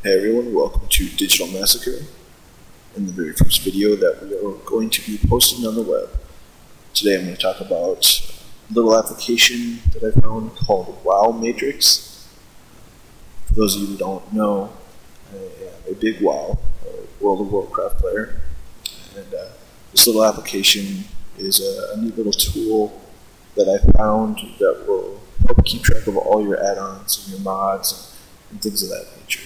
Hey everyone, welcome to Digital Massacre. In the very first video that we are going to be posting on the web. Today I'm going to talk about a little application that I found called WowMatrix. For those of you who don't know, I am a big WoW, World of Warcraft player, and this little application is a neat little tool that I found that will help keep track of all your add-ons and your mods and things of that nature.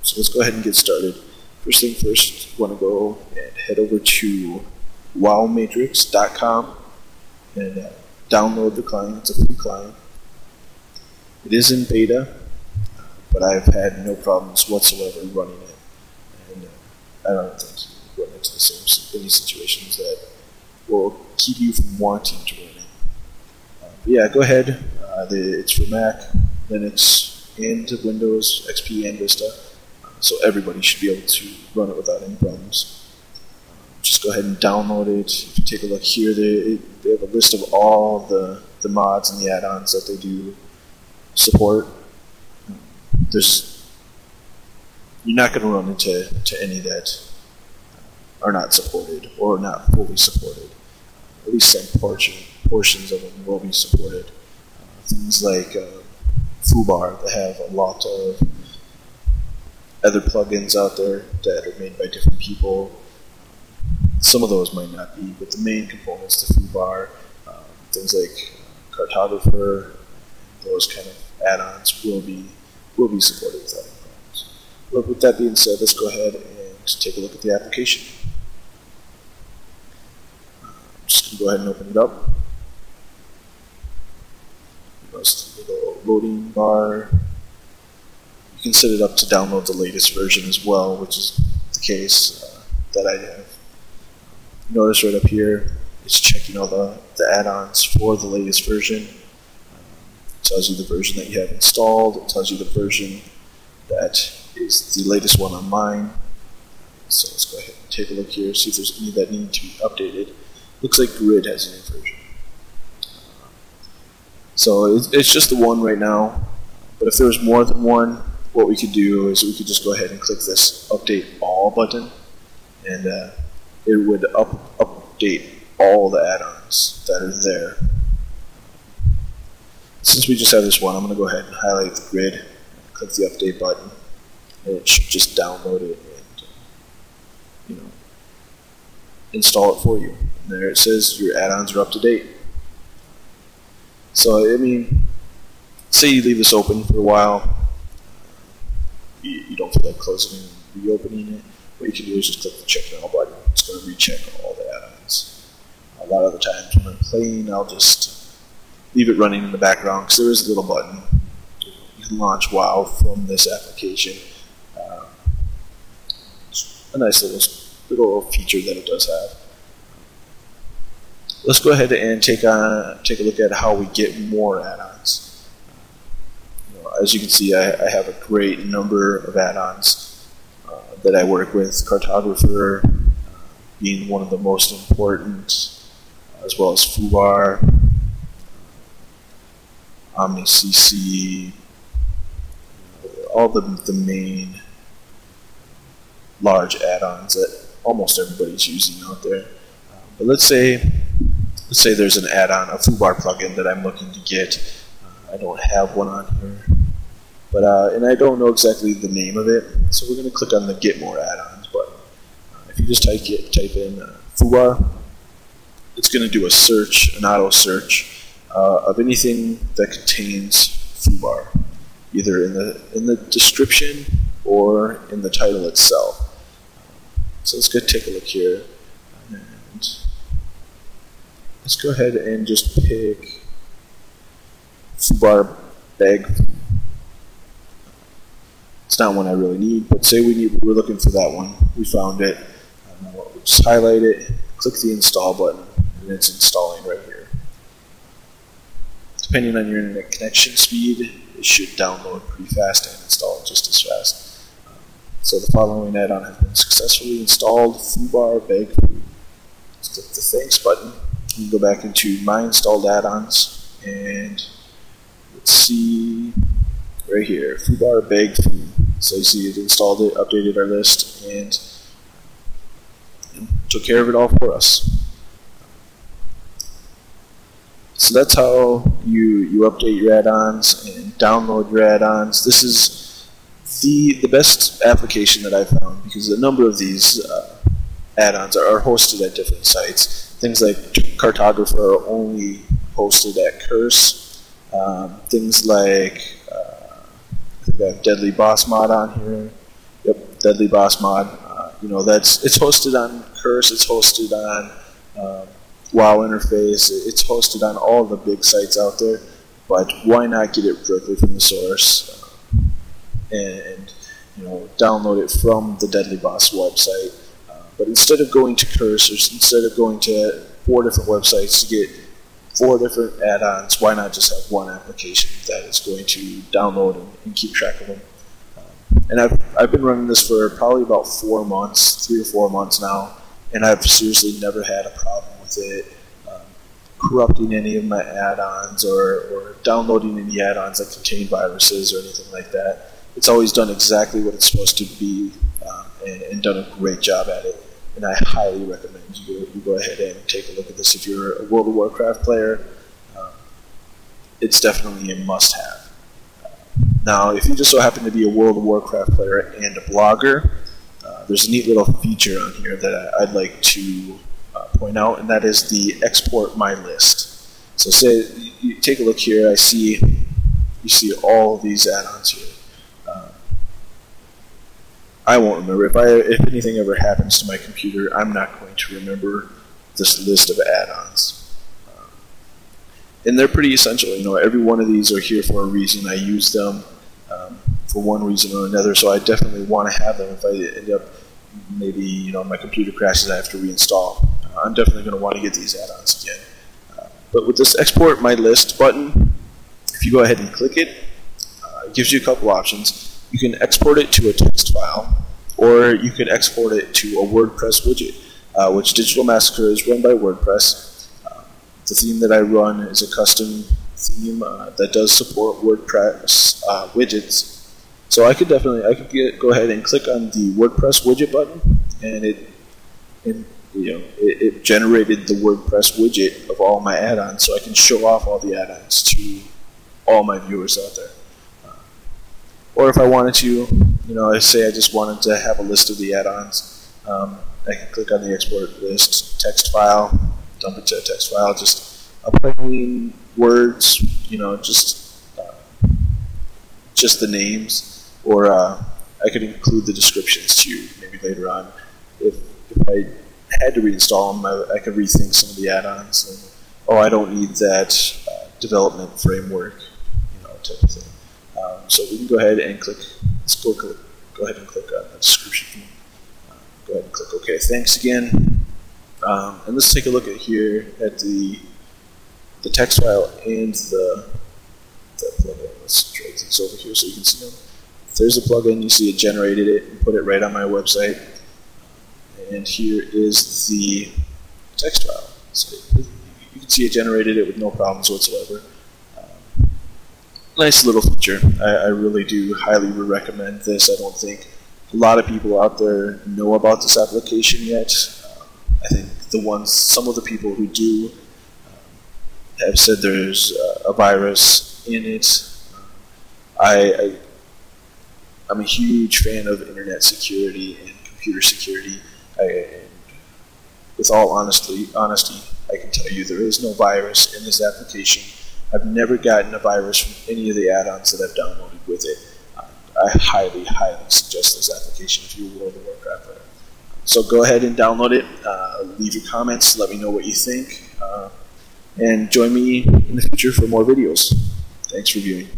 So let's go ahead and get started. First thing first, you want to go and head over to WowMatrix.com and download the client. It's a free client. It is in beta, but I've had no problems whatsoever running it. And I don't think you run into any situations that will keep you from wanting to run it. But yeah, go ahead. It's for Mac, Linux, and Windows, XP, and Vista. So everybody should be able to run it without any problems. Just go ahead and download it. If you take a look here, they have a list of all the mods and the add-ons that they do support. You're not going to run into any that are not supported or not fully supported. At least some portions of them will be supported. Things like Foobar, that have a lot of other plugins out there that are made by different people. Some of those might not be, but the main components to Foobar, things like Cartographer, those kind of add-ons will be supported without any problems. But with that being said, let's go ahead and take a look at the application. I'm just going to go ahead and open it up. Just a little loading bar. You can set it up to download the latest version as well, which is the case that I have. Notice right up here, it's checking all the add-ons for the latest version. It tells you the version that you have installed. It tells you the version that is the latest one on mine. So let's go ahead and take a look here, see if there's any that need to be updated. Looks like Grid has a new version. So it's just the one right now, but if there was more than one, what we could do is we could just go ahead and click this Update All button, and it would update all the add-ons that are there. Since we just have this one, I'm going to go ahead and highlight the Grid, click the Update button, and it should just download it and install it for you. And there it says your add-ons are up to date. So, I mean, say you leave this open for a while, you don't feel like closing it and reopening it, what you can do is just click the Check Now button. It's going to recheck all the add-ons. A lot of the times when I'm playing, I'll just leave it running in the background because there is a little button. You can launch WoW from this application. It's a nice little feature that it does have. Let's go ahead and take a look at how we get more add-ons. As you can see, I have a great number of add-ons that I work with. Cartographer being one of the most important, as well as Foobar, OmniCC, all the main large add-ons that almost everybody's using out there. But let's say there's an add-on, a Foobar plugin that I'm looking to get. I don't have one on here, but and I don't know exactly the name of it, so we're going to click on the Get More Add-ons button. If you just type in Foobar, it's going to do a search, an auto search of anything that contains Foobar, either in the description or in the title itself. So let's go take a look here. Let's go ahead and just pick Foobar Bag. It's not one I really need, but say we're looking for that one. We found it. We'll just highlight it, click the Install button, and it's installing right here. Depending on your internet connection speed, it should download pretty fast and install just as fast. So the following add-on has been successfully installed, Foobar Bag. Let's click the Thanks button. You can go back into My Installed Add-ons, and let's see right here, Foobar Bag Food. So you see it installed it, updated our list, and took care of it all for us. So that's how you update your add-ons and download your add-ons. This is the best application that I've found, because a number of these add-ons are hosted at different sites. Things like Cartographer are only hosted at Curse. Things like I have Deadly Boss Mod on here. Yep, Deadly Boss Mod. It's hosted on Curse. It's hosted on WoW Interface. It's hosted on all the big sites out there. But why not get it directly from the source and download it from the Deadly Boss website? But instead of going to Curse, or instead of going to 4 different websites to get 4 different add-ons, why not just have one application that is going to download and keep track of them? And I've been running this for probably about 4 months, 3 or 4 months now, and I've seriously never had a problem with it corrupting any of my add-ons or downloading any add-ons that contain viruses or anything like that. It's always done exactly what it's supposed to be, and done a great job at it. And I highly recommend you go ahead and take a look at this if you're a World of Warcraft player. It's definitely a must-have. Now, if you just so happen to be a World of Warcraft player and a blogger, there's a neat little feature on here that I'd like to point out, and that is the Export My List. So say you take a look here, you see all of these add-ons here. I won't remember. If anything ever happens to my computer, I'm not going to remember this list of add-ons. And they're pretty essential. Every one of these are here for a reason. I use them for one reason or another, so I definitely want to have them. If I end up, maybe my computer crashes, I have to reinstall. I'm definitely going to want to get these add-ons again. But with this Export My List button, if you go ahead and click it, it gives you a couple options. You can export it to a text file, or you can export it to a WordPress widget, which Digital Massacre is run by WordPress. The theme that I run is a custom theme that does support WordPress widgets. So I could go ahead and click on the WordPress widget button, and it generated the WordPress widget of all my add-ons, so I can show off all the add-ons to all my viewers out there. Or if I wanted to, say I just wanted to have a list of the add-ons, I can click on the export list text file, dump it to a text file, just a plain words, just the names, or I could include the descriptions too, maybe later on. If I had to reinstall them, I could rethink some of the add-ons, and I don't need that development framework, type of thing. So we can go ahead and click. Let's go ahead and click on the description. Go ahead and click OK. Thanks again. And let's take a look at the text file and the plugin. Let's drag these over here so you can see them. There's a plugin. You see it generated it and put it right on my website. And here is the text file. So you can see it generated it with no problems whatsoever. Nice little feature. I really do highly recommend this. I don't think a lot of people out there know about this application yet. I think some of the people who do have said there's a virus in it. I'm a huge fan of internet security and computer security. With all honesty, I can tell you there is no virus in this application. I've never gotten a virus from any of the add-ons that I've downloaded with it. I highly suggest this application if you're a World of Warcraft player. So go ahead and download it. Leave your comments. Let me know what you think. And join me in the future for more videos. Thanks for viewing.